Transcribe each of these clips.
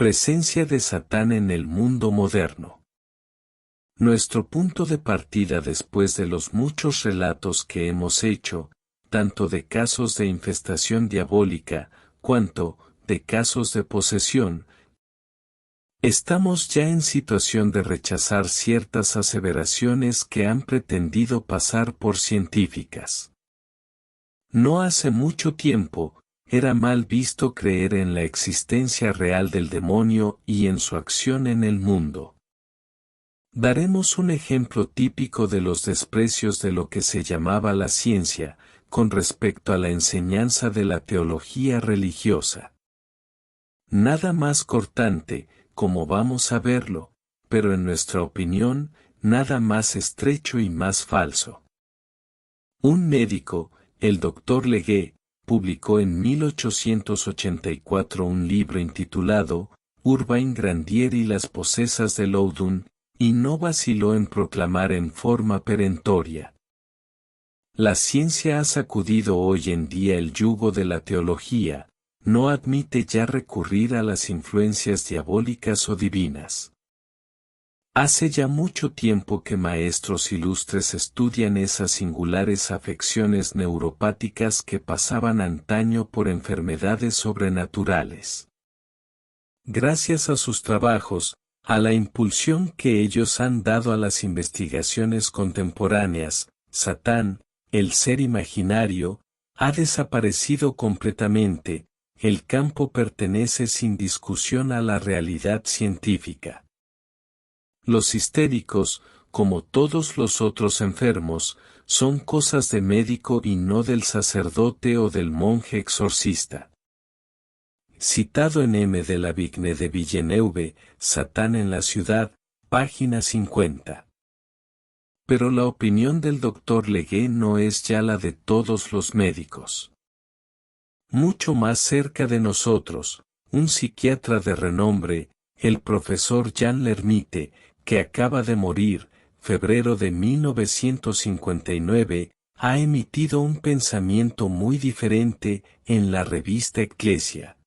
Presencia de Satán en el mundo moderno. Nuestro punto de partida después de los muchos relatos que hemos hecho, tanto de casos de infestación diabólica, cuanto de casos de posesión, estamos ya en situación de rechazar ciertas aseveraciones que han pretendido pasar por científicas. No hace mucho tiempo, era mal visto creer en la existencia real del demonio y en su acción en el mundo. Daremos un ejemplo típico de los desprecios de lo que se llamaba la ciencia, con respecto a la enseñanza de la teología religiosa. Nada más cortante, como vamos a verlo, pero en nuestra opinión, nada más estrecho y más falso. Un médico, el Dr. Legge, publicó en 1884 un libro intitulado Urbain Grandier y las posesas de Loudun, y no vaciló en proclamar en forma perentoria: la ciencia ha sacudido hoy en día el yugo de la teología, no admite ya recurrir a las influencias diabólicas o divinas. Hace ya mucho tiempo que maestros ilustres estudian esas singulares afecciones neuropáticas que pasaban antaño por enfermedades sobrenaturales. Gracias a sus trabajos, a la impulsión que ellos han dado a las investigaciones contemporáneas, Satán, el ser imaginario, ha desaparecido completamente, el campo pertenece sin discusión a la realidad científica. Los histéricos, como todos los otros enfermos, son cosas de médico y no del sacerdote o del monje exorcista. Citado en M. de la Vigne de Villeneuve, Satán en la ciudad, página 50. Pero la opinión del Dr. Legge no es ya la de todos los médicos. Mucho más cerca de nosotros, un psiquiatra de renombre, el profesor Jean Lermite, que acaba de morir, febrero de 1959, ha emitido un pensamiento muy diferente en la revista Ecclesia.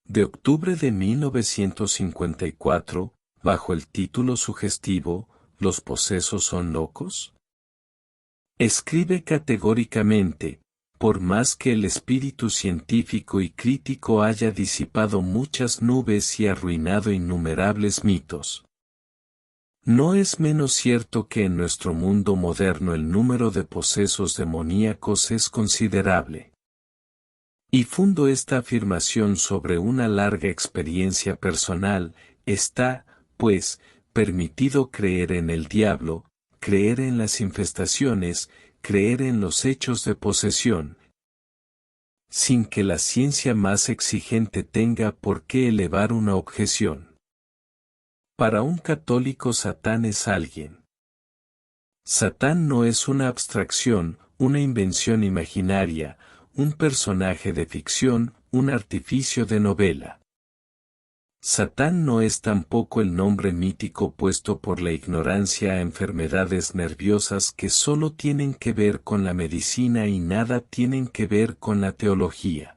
De octubre de 1954, bajo el título sugestivo, ¿los posesos son locos?, escribe categóricamente: por más que el espíritu científico y crítico haya disipado muchas nubes y arruinado innumerables mitos, no es menos cierto que en nuestro mundo moderno el número de posesos demoníacos es considerable. Y fundo esta afirmación sobre una larga experiencia personal. Está, pues, permitido creer en el diablo, creer en las infestaciones, creer en los hechos de posesión, sin que la ciencia más exigente tenga por qué elevar una objeción. Para un católico Satán es alguien. Satán no es una abstracción, una invención imaginaria, un personaje de ficción, un artificio de novela. Satán no es tampoco el nombre mítico puesto por la ignorancia a enfermedades nerviosas que solo tienen que ver con la medicina y nada tienen que ver con la teología.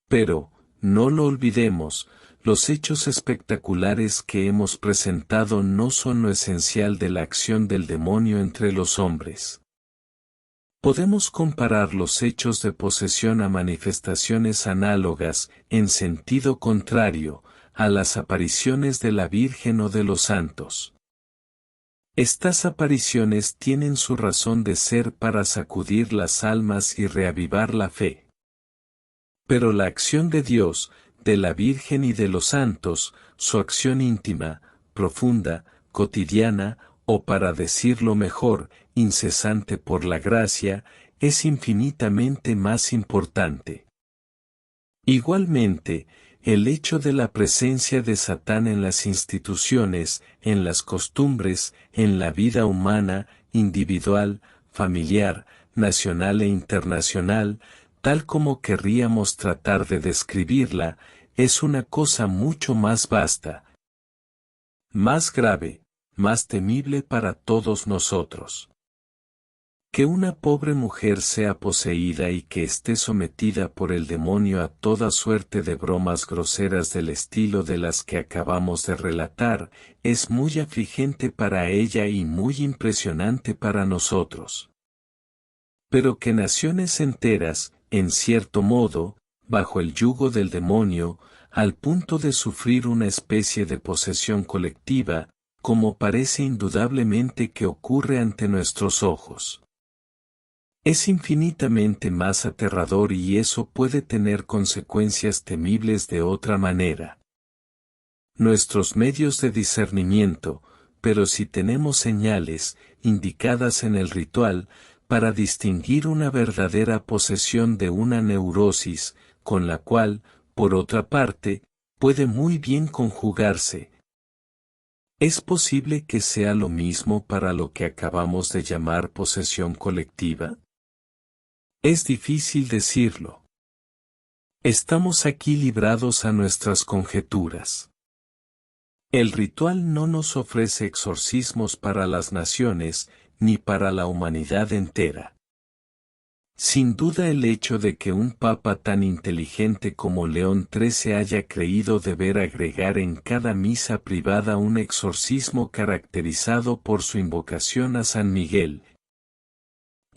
Pero, no lo olvidemos, los hechos espectaculares que hemos presentado no son lo esencial de la acción del demonio entre los hombres. Podemos comparar los hechos de posesión a manifestaciones análogas, en sentido contrario, a las apariciones de la Virgen o de los santos. Estas apariciones tienen su razón de ser para sacudir las almas y reavivar la fe. Pero la acción de Dios, de la Virgen y de los santos, su acción íntima, profunda, cotidiana, o para decirlo mejor, incesante por la gracia, es infinitamente más importante. Igualmente, el hecho de la presencia de Satán en las instituciones, en las costumbres, en la vida humana, individual, familiar, nacional e internacional, tal como querríamos tratar de describirla, es una cosa mucho más vasta, más grave, más temible para todos nosotros. Que una pobre mujer sea poseída y que esté sometida por el demonio a toda suerte de bromas groseras del estilo de las que acabamos de relatar, es muy afligente para ella y muy impresionante para nosotros. Pero que naciones enteras, en cierto modo, bajo el yugo del demonio, al punto de sufrir una especie de posesión colectiva, como parece indudablemente que ocurre ante nuestros ojos. Es infinitamente más aterrador y eso puede tener consecuencias temibles de otra manera. Nuestros medios de discernimiento, pero si tenemos señales, indicadas en el ritual, para distinguir una verdadera posesión de una neurosis, con la cual, por otra parte, puede muy bien conjugarse. ¿Es posible que sea lo mismo para lo que acabamos de llamar posesión colectiva? Es difícil decirlo. Estamos aquí librados a nuestras conjeturas. El ritual no nos ofrece exorcismos para las naciones, ni para la humanidad entera. Sin duda el hecho de que un papa tan inteligente como León XIII haya creído deber agregar en cada misa privada un exorcismo caracterizado por su invocación a San Miguel,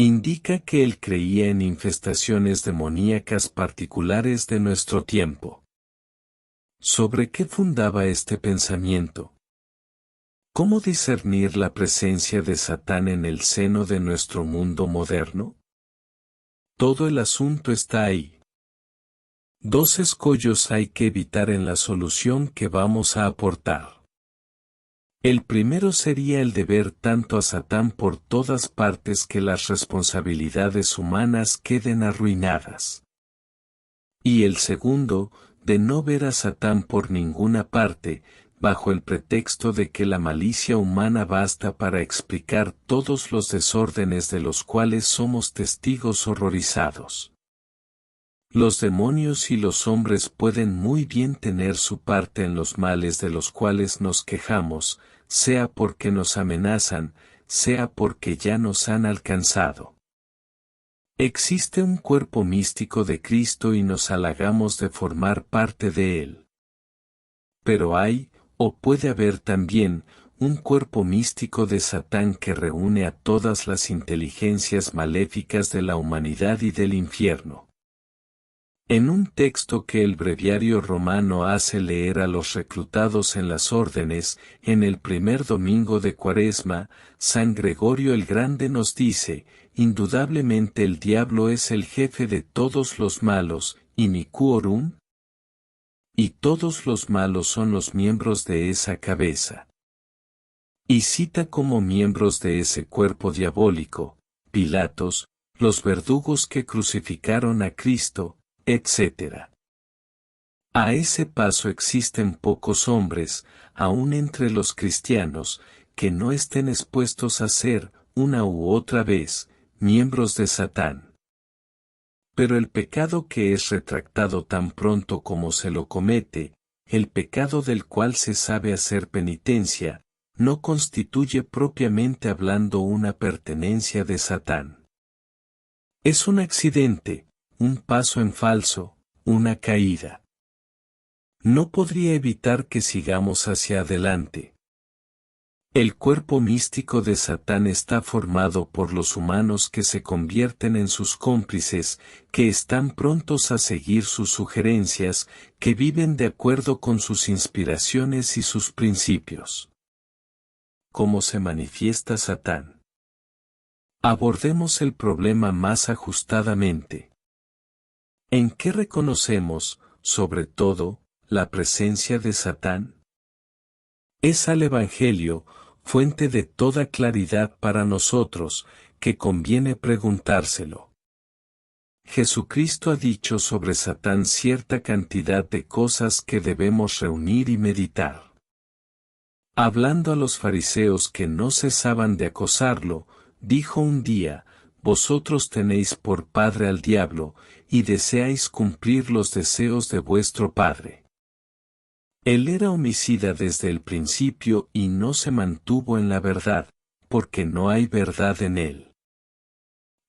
indica que él creía en infestaciones demoníacas particulares de nuestro tiempo. ¿Sobre qué fundaba este pensamiento? ¿Cómo discernir la presencia de Satán en el seno de nuestro mundo moderno? Todo el asunto está ahí. Dos escollos hay que evitar en la solución que vamos a aportar. El primero sería el de ver tanto a Satán por todas partes que las responsabilidades humanas queden arruinadas. Y el segundo, de no ver a Satán por ninguna parte, bajo el pretexto de que la malicia humana basta para explicar todos los desórdenes de los cuales somos testigos horrorizados. Los demonios y los hombres pueden muy bien tener su parte en los males de los cuales nos quejamos, sea porque nos amenazan, sea porque ya nos han alcanzado. Existe un cuerpo místico de Cristo y nos halagamos de formar parte de él. Pero hay, o puede haber también, un cuerpo místico de Satán que reúne a todas las inteligencias maléficas de la humanidad y del infierno. En un texto que el breviario romano hace leer a los reclutados en las órdenes, en el primer domingo de Cuaresma, San Gregorio el Grande nos dice, indudablemente el diablo es el jefe de todos los malos, iniquorum, y todos los malos son los miembros de esa cabeza. Y cita como miembros de ese cuerpo diabólico, Pilatos, los verdugos que crucificaron a Cristo, etc. A ese paso existen pocos hombres, aun entre los cristianos, que no estén expuestos a ser, una u otra vez, miembros de Satán. Pero el pecado que es retractado tan pronto como se lo comete, el pecado del cual se sabe hacer penitencia, no constituye propiamente hablando una pertenencia de Satán. Es un accidente, un paso en falso, una caída. No podría evitar que sigamos hacia adelante. El cuerpo místico de Satán está formado por los humanos que se convierten en sus cómplices, que están prontos a seguir sus sugerencias, que viven de acuerdo con sus inspiraciones y sus principios. ¿Cómo se manifiesta Satán? Abordemos el problema más ajustadamente. ¿En qué reconocemos, sobre todo, la presencia de Satán? Es al Evangelio, fuente de toda claridad para nosotros, que conviene preguntárselo. Jesucristo ha dicho sobre Satán cierta cantidad de cosas que debemos reunir y meditar. Hablando a los fariseos que no cesaban de acosarlo, dijo un día, vosotros tenéis por padre al diablo, y deseáis cumplir los deseos de vuestro padre. Él era homicida desde el principio y no se mantuvo en la verdad, porque no hay verdad en él.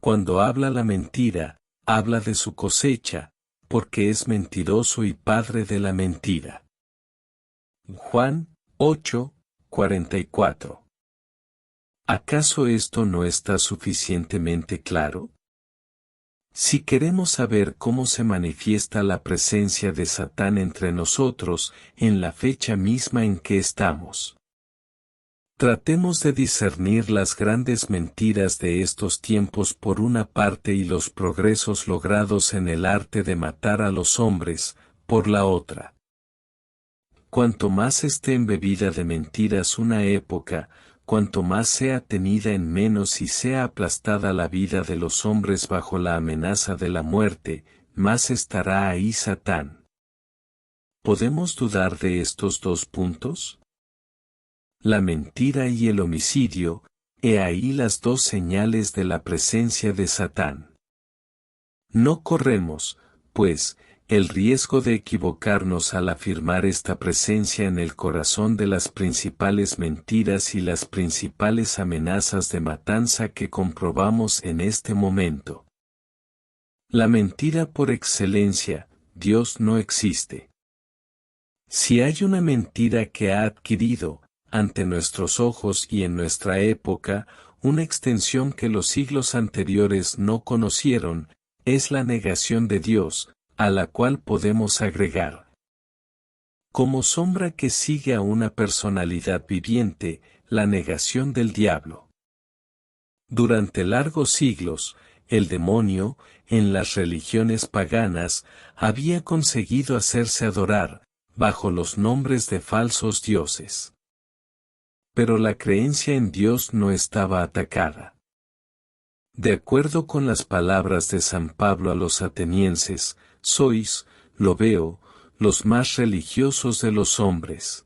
Cuando habla la mentira, habla de su cosecha, porque es mentiroso y padre de la mentira. Juan 8, 44. ¿Acaso esto no está suficientemente claro? Si queremos saber cómo se manifiesta la presencia de Satán entre nosotros, en la fecha misma en que estamos, tratemos de discernir las grandes mentiras de estos tiempos por una parte y los progresos logrados en el arte de matar a los hombres, por la otra. Cuanto más esté embebida de mentiras una época, cuanto más sea tenida en menos y sea aplastada la vida de los hombres bajo la amenaza de la muerte, más estará ahí Satán. ¿Podemos dudar de estos dos puntos? La mentira y el homicidio, he ahí las dos señales de la presencia de Satán. No corremos, pues, el riesgo de equivocarnos al afirmar esta presencia en el corazón de las principales mentiras y las principales amenazas de matanza que comprobamos en este momento. La mentira por excelencia, Dios no existe. Si hay una mentira que ha adquirido, ante nuestros ojos y en nuestra época, una extensión que los siglos anteriores no conocieron, es la negación de Dios, a la cual podemos agregar, como sombra que sigue a una personalidad viviente, la negación del diablo. Durante largos siglos, el demonio, en las religiones paganas, había conseguido hacerse adorar, bajo los nombres de falsos dioses. Pero la creencia en Dios no estaba atacada. De acuerdo con las palabras de San Pablo a los atenienses, sois, lo veo, los más religiosos de los hombres.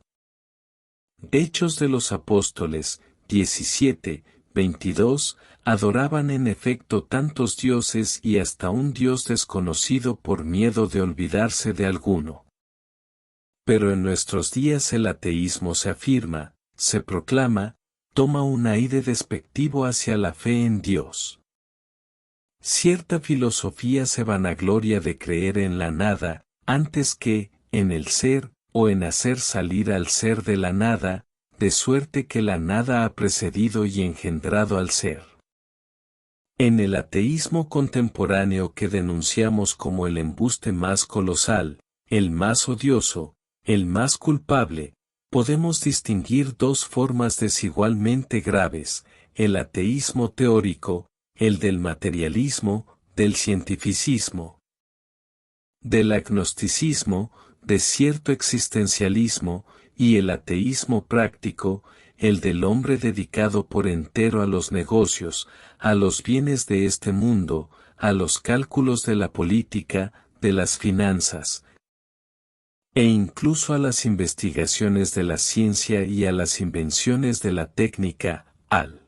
Hechos de los Apóstoles, 17, 22, adoraban en efecto tantos dioses y hasta un dios desconocido por miedo de olvidarse de alguno. Pero en nuestros días el ateísmo se afirma, se proclama, toma un aire despectivo hacia la fe en Dios. Cierta filosofía se vanagloria de creer en la nada, antes que, en el ser, o en hacer salir al ser de la nada, de suerte que la nada ha precedido y engendrado al ser. En el ateísmo contemporáneo que denunciamos como el embuste más colosal, el más odioso, el más culpable, podemos distinguir dos formas desigualmente graves, el ateísmo teórico, el del materialismo, del cientificismo, del agnosticismo, de cierto existencialismo, y el ateísmo práctico, el del hombre dedicado por entero a los negocios, a los bienes de este mundo, a los cálculos de la política, de las finanzas, e incluso a las investigaciones de la ciencia y a las invenciones de la técnica, al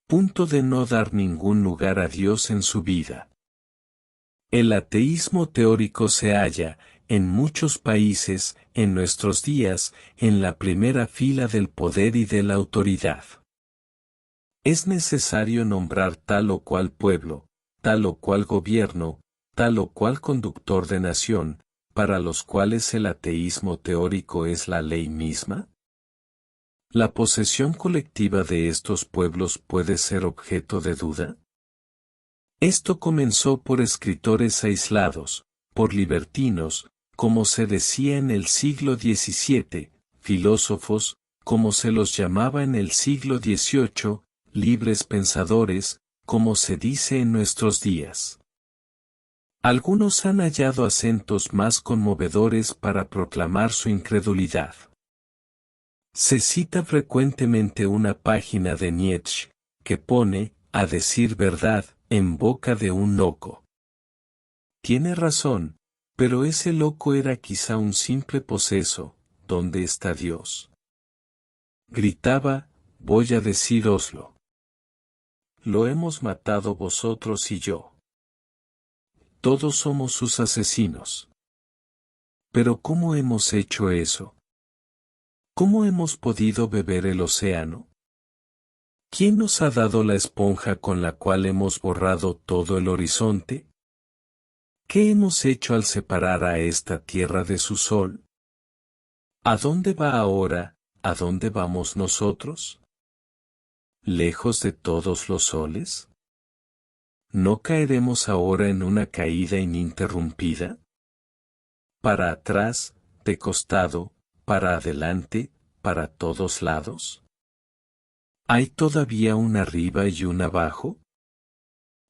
punto de no dar ningún lugar a Dios en su vida. El ateísmo teórico se halla, en muchos países, en nuestros días, en la primera fila del poder y de la autoridad. Es necesario nombrar tal o cual pueblo, tal o cual gobierno, tal o cual conductor de nación, para los cuales el ateísmo teórico es la ley misma. ¿La posesión colectiva de estos pueblos puede ser objeto de duda? Esto comenzó por escritores aislados, por libertinos, como se decía en el siglo XVII, filósofos, como se los llamaba en el siglo XVIII, libres pensadores, como se dice en nuestros días. Algunos han hallado acentos más conmovedores para proclamar su incredulidad. Se cita frecuentemente una página de Nietzsche, que pone, a decir verdad, en boca de un loco. Tiene razón, pero ese loco era quizá un simple poseso, ¿dónde está Dios? Gritaba, voy a decíroslo. Lo hemos matado vosotros y yo. Todos somos sus asesinos. Pero ¿cómo hemos hecho eso? ¿Cómo hemos podido beber el océano? ¿Quién nos ha dado la esponja con la cual hemos borrado todo el horizonte? ¿Qué hemos hecho al separar a esta tierra de su sol? ¿A dónde va ahora, a dónde vamos nosotros? ¿Lejos de todos los soles? ¿No caeremos ahora en una caída ininterrumpida? ¿Para atrás, de costado, para adelante, para todos lados? ¿Hay todavía un arriba y un abajo?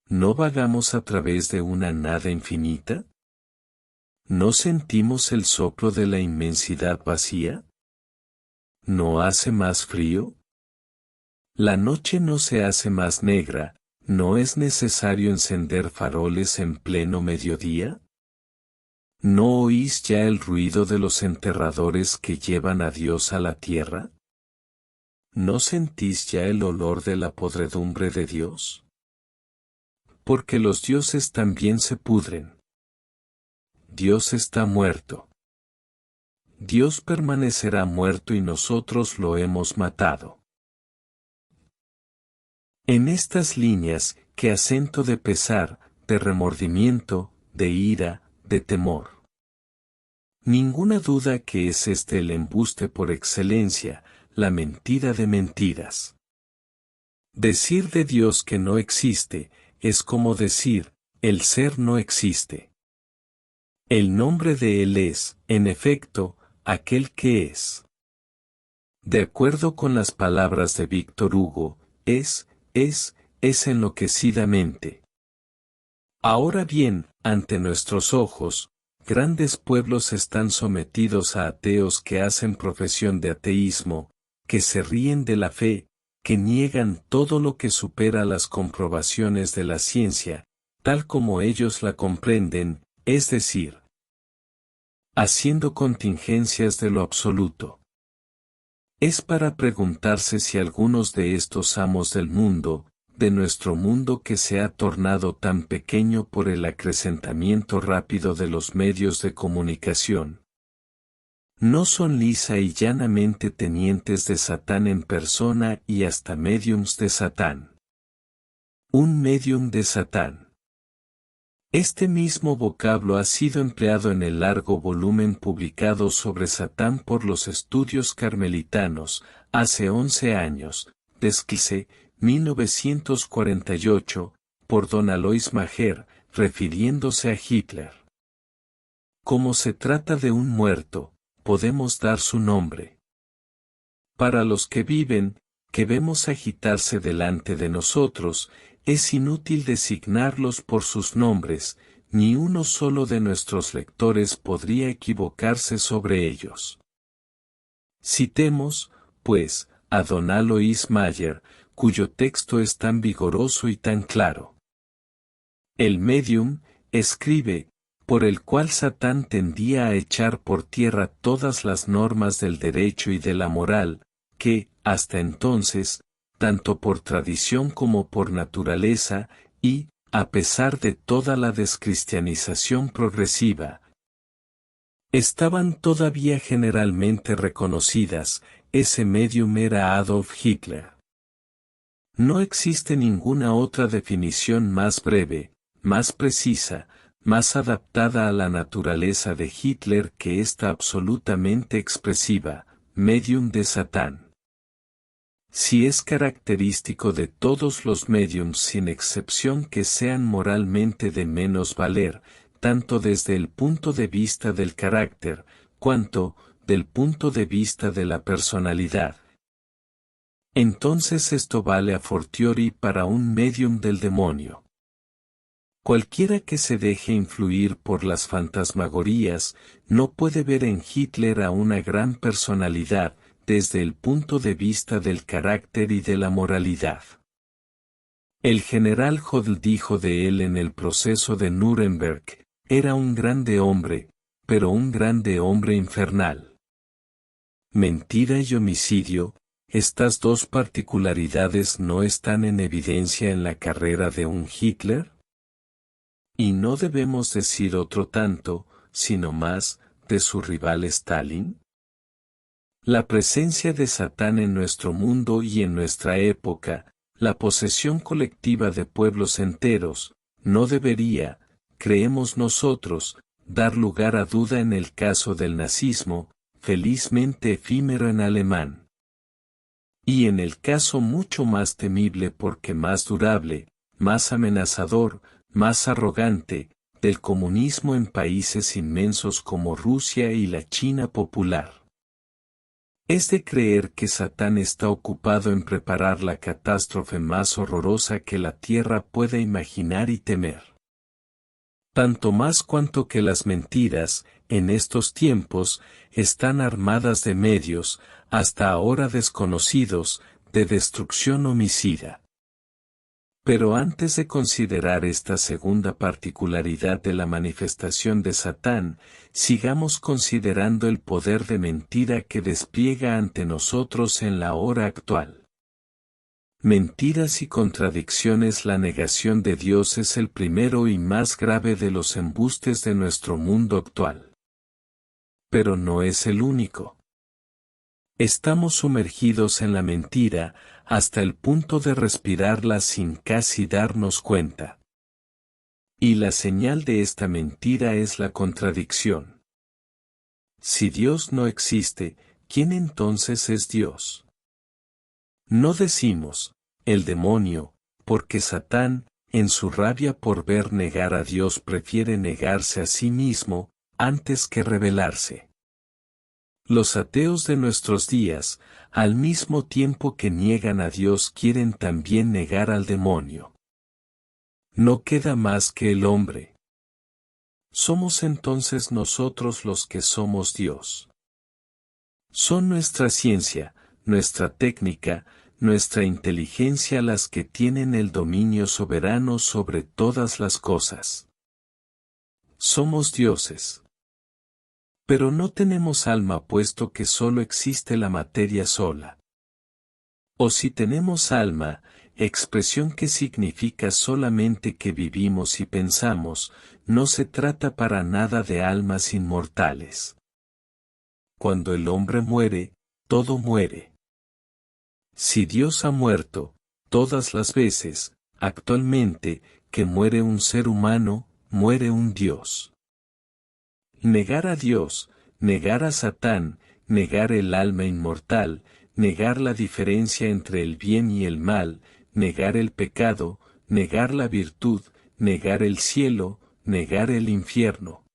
¿No vagamos a través de una nada infinita? ¿No sentimos el soplo de la inmensidad vacía? ¿No hace más frío? La noche no se hace más negra, ¿no es necesario encender faroles en pleno mediodía? ¿No oís ya el ruido de los enterradores que llevan a Dios a la tierra? ¿No sentís ya el olor de la podredumbre de Dios? Porque los dioses también se pudren. Dios está muerto. Dios permanecerá muerto y nosotros lo hemos matado. En estas líneas, que acento de pesar, de remordimiento, de ira, de temor. Ninguna duda que es este el embuste por excelencia, la mentira de mentiras. Decir de Dios que no existe, es como decir, el ser no existe. El nombre de Él es, en efecto, aquel que es. De acuerdo con las palabras de Víctor Hugo, es enloquecidamente. Ahora bien, ante nuestros ojos, grandes pueblos están sometidos a ateos que hacen profesión de ateísmo, que se ríen de la fe, que niegan todo lo que supera las comprobaciones de la ciencia, tal como ellos la comprenden, es decir, haciendo contingencias de lo absoluto. Es para preguntarse si algunos de estos amos del mundo, de nuestro mundo que se ha tornado tan pequeño por el acrecentamiento rápido de los medios de comunicación, no son lisa y llanamente tenientes de Satán en persona y hasta médiums de Satán. Un médium de Satán. Este mismo vocablo ha sido empleado en el largo volumen publicado sobre Satán por los estudios carmelitanos, hace 11 años, desquice, 1948, por don Alois Maher, refiriéndose a Hitler. Como se trata de un muerto, podemos dar su nombre. Para los que viven, que vemos agitarse delante de nosotros, es inútil designarlos por sus nombres, ni uno solo de nuestros lectores podría equivocarse sobre ellos. Citemos, pues, a don Alois Maher, cuyo texto es tan vigoroso y tan claro. El medium, escribe, por el cual Satán tendía a echar por tierra todas las normas del derecho y de la moral, que, hasta entonces, tanto por tradición como por naturaleza, y, a pesar de toda la descristianización progresiva, estaban todavía generalmente reconocidas, ese medium era Adolf Hitler. No existe ninguna otra definición más breve, más precisa, más adaptada a la naturaleza de Hitler que esta absolutamente expresiva, medium de Satán. Si es característico de todos los mediums sin excepción que sean moralmente de menos valer, tanto desde el punto de vista del carácter, cuanto, del punto de vista de la personalidad. Entonces esto vale a fortiori para un medium del demonio. Cualquiera que se deje influir por las fantasmagorías, no puede ver en Hitler a una gran personalidad, desde el punto de vista del carácter y de la moralidad. El general Jodl dijo de él en el proceso de Nuremberg, era un grande hombre, pero un grande hombre infernal. Mentira y homicidio, estas dos particularidades no están en evidencia en la carrera de un Hitler. Y no debemos decir otro tanto, sino más, de su rival Stalin. La presencia de Satán en nuestro mundo y en nuestra época, la posesión colectiva de pueblos enteros, no debería, creemos nosotros, dar lugar a duda en el caso del nazismo, felizmente efímero en alemán. Y en el caso mucho más temible porque más durable, más amenazador, más arrogante, del comunismo en países inmensos como Rusia y la China popular. Es de creer que Satán está ocupado en preparar la catástrofe más horrorosa que la tierra pueda imaginar y temer. Tanto más cuanto que las mentiras, en estos tiempos, están armadas de medios, hasta ahora desconocidos, de destrucción homicida. Pero antes de considerar esta segunda particularidad de la manifestación de Satán, sigamos considerando el poder de mentira que despliega ante nosotros en la hora actual. Mentiras y contradicciones. La negación de Dios es el primero y más grave de los embustes de nuestro mundo actual. Pero no es el único. Estamos sumergidos en la mentira, hasta el punto de respirarla sin casi darnos cuenta. Y la señal de esta mentira es la contradicción. Si Dios no existe, ¿quién entonces es Dios? No decimos, el demonio, porque Satán, en su rabia por ver negar a Dios, prefiere negarse a sí mismo, antes que rebelarse. Los ateos de nuestros días, al mismo tiempo que niegan a Dios, quieren también negar al demonio. No queda más que el hombre. ¿Somos entonces nosotros los que somos Dios? Son nuestra ciencia, nuestra técnica, nuestra inteligencia las que tienen el dominio soberano sobre todas las cosas. Somos dioses. Pero no tenemos alma, puesto que solo existe la materia sola. O si tenemos alma, expresión que significa solamente que vivimos y pensamos, no se trata para nada de almas inmortales. Cuando el hombre muere, todo muere. Si Dios ha muerto, todas las veces, actualmente, que muere un ser humano, muere un Dios. Negar a Dios, negar a Satán, negar el alma inmortal, negar la diferencia entre el bien y el mal, negar el pecado, negar la virtud, negar el cielo, negar el infierno.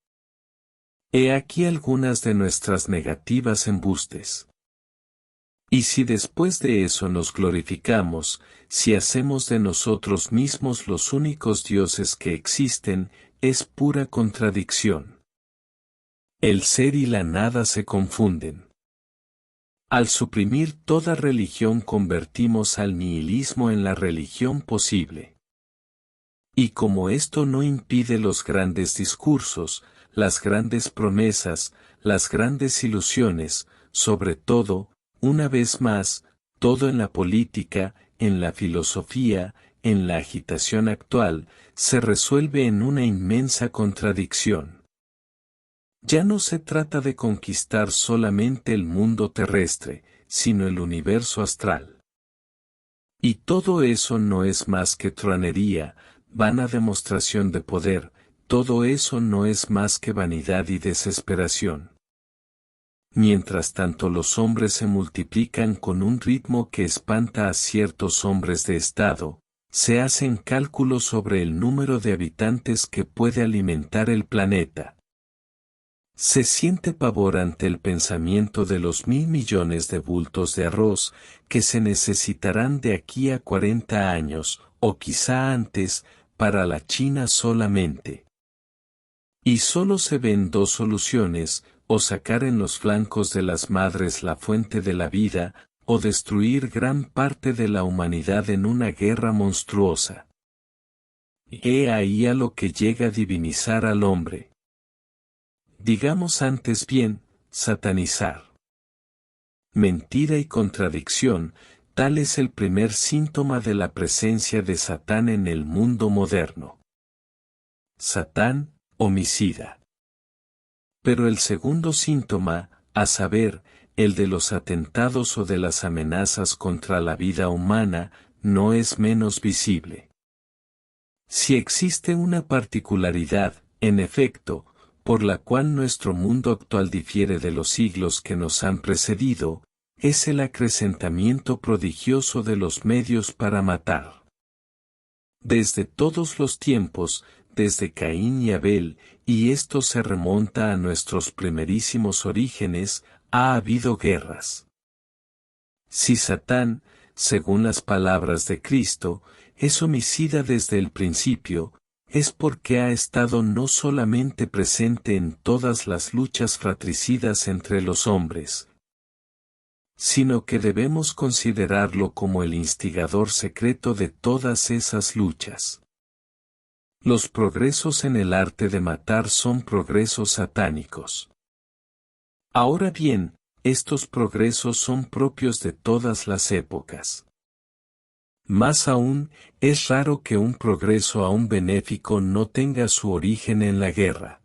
He aquí algunas de nuestras negativas embustes. Y si después de eso nos glorificamos, si hacemos de nosotros mismos los únicos dioses que existen, es pura contradicción. El ser y la nada se confunden. Al suprimir toda religión convertimos al nihilismo en la religión posible. Y como esto no impide los grandes discursos, las grandes promesas, las grandes ilusiones, sobre todo, una vez más, todo en la política, en la filosofía, en la agitación actual, se resuelve en una inmensa contradicción. Ya no se trata de conquistar solamente el mundo terrestre, sino el universo astral. Y todo eso no es más que truanería, vana demostración de poder, todo eso no es más que vanidad y desesperación. Mientras tanto los hombres se multiplican con un ritmo que espanta a ciertos hombres de Estado, se hacen cálculos sobre el número de habitantes que puede alimentar el planeta. Se siente pavor ante el pensamiento de los 1.000 millones de bultos de arroz que se necesitarán de aquí a 40 años, o quizá antes, para la China solamente. Y solo se ven dos soluciones, o sacar en los flancos de las madres la fuente de la vida, o destruir gran parte de la humanidad en una guerra monstruosa. He ahí a lo que llega a divinizar al hombre. Digamos antes bien, satanizar. Mentira y contradicción, tal es el primer síntoma de la presencia de Satán en el mundo moderno. Satán, homicida. Pero el segundo síntoma, a saber, el de los atentados o de las amenazas contra la vida humana, no es menos visible. Si existe una particularidad, en efecto, por la cual nuestro mundo actual difiere de los siglos que nos han precedido, es el acrecentamiento prodigioso de los medios para matar. Desde todos los tiempos, desde Caín y Abel, y esto se remonta a nuestros primerísimos orígenes, ha habido guerras. Si Satán, según las palabras de Cristo, es homicida desde el principio, es porque ha estado no solamente presente en todas las luchas fratricidas entre los hombres, sino que debemos considerarlo como el instigador secreto de todas esas luchas. Los progresos en el arte de matar son progresos satánicos. Ahora bien, estos progresos son propios de todas las épocas. Más aún, es raro que un progreso aún benéfico no tenga su origen en la guerra.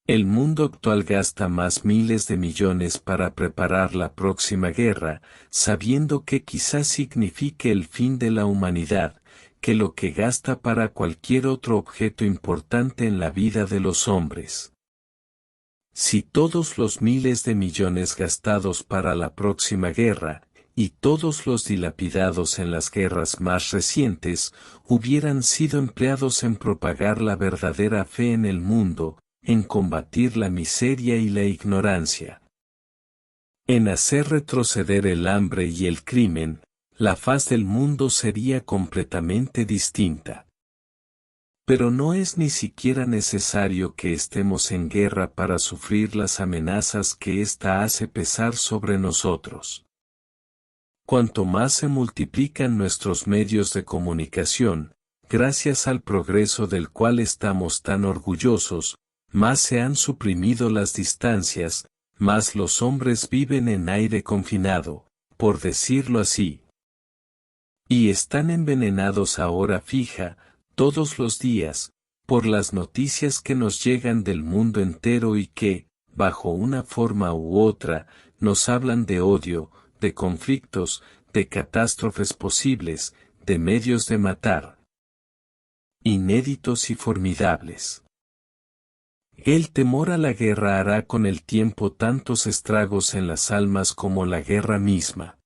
El mundo actual gasta más miles de millones para preparar la próxima guerra, sabiendo que quizás signifique el fin de la humanidad, que lo que gasta para cualquier otro objeto importante en la vida de los hombres. Si todos los miles de millones gastados para la próxima guerra, y todos los dilapidados en las guerras más recientes, hubieran sido empleados en propagar la verdadera fe en el mundo, en combatir la miseria y la ignorancia, en hacer retroceder el hambre y el crimen, la faz del mundo sería completamente distinta. Pero no es ni siquiera necesario que estemos en guerra para sufrir las amenazas que ésta hace pesar sobre nosotros. Cuanto más se multiplican nuestros medios de comunicación, gracias al progreso del cual estamos tan orgullosos, más se han suprimido las distancias, más los hombres viven en aire confinado, por decirlo así. Y están envenenados a hora fija, todos los días, por las noticias que nos llegan del mundo entero y que, bajo una forma u otra, nos hablan de odio, de conflictos, de catástrofes posibles, de medios de matar, inéditos y formidables. El temor a la guerra hará con el tiempo tantos estragos en las almas como la guerra misma.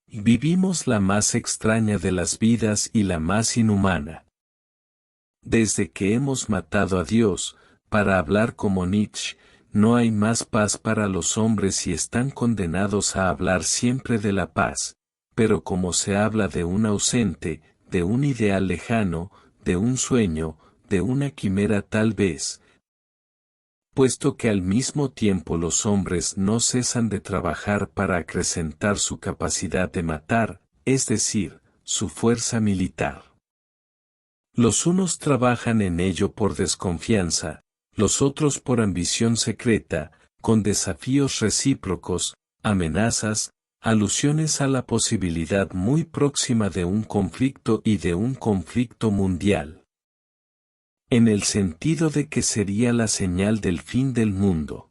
Vivimos la más extraña de las vidas y la más inhumana. Desde que hemos matado a Dios, para hablar como Nietzsche, no hay más paz para los hombres y están condenados a hablar siempre de la paz, pero como se habla de un ausente, de un ideal lejano, de un sueño, de una quimera tal vez, puesto que al mismo tiempo los hombres no cesan de trabajar para acrecentar su capacidad de matar, es decir, su fuerza militar. Los unos trabajan en ello por desconfianza, los otros por ambición secreta, con desafíos recíprocos, amenazas, alusiones a la posibilidad muy próxima de un conflicto y de un conflicto mundial. En el sentido de que sería la señal del fin del mundo.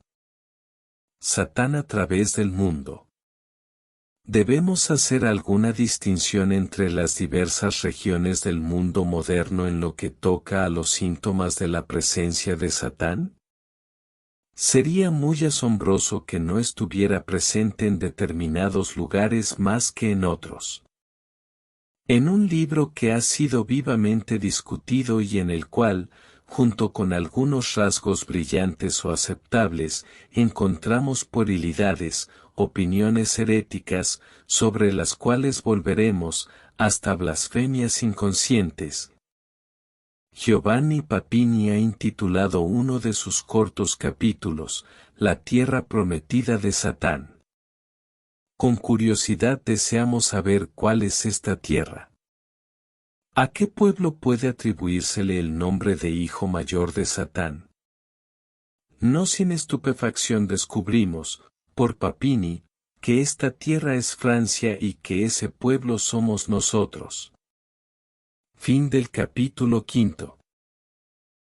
Satán a través del mundo. ¿Debemos hacer alguna distinción entre las diversas regiones del mundo moderno en lo que toca a los síntomas de la presencia de Satán? Sería muy asombroso que no estuviera presente en determinados lugares más que en otros. En un libro que ha sido vivamente discutido y en el cual, junto con algunos rasgos brillantes o aceptables, encontramos puerilidades, opiniones heréticas, sobre las cuales volveremos, hasta blasfemias inconscientes. Giovanni Papini ha intitulado uno de sus cortos capítulos, La tierra prometida de Satán. Con curiosidad deseamos saber cuál es esta tierra. ¿A qué pueblo puede atribuírsele el nombre de hijo mayor de Satán? No sin estupefacción descubrimos, por Papini, que esta tierra es Francia y que ese pueblo somos nosotros. Fin del capítulo 5.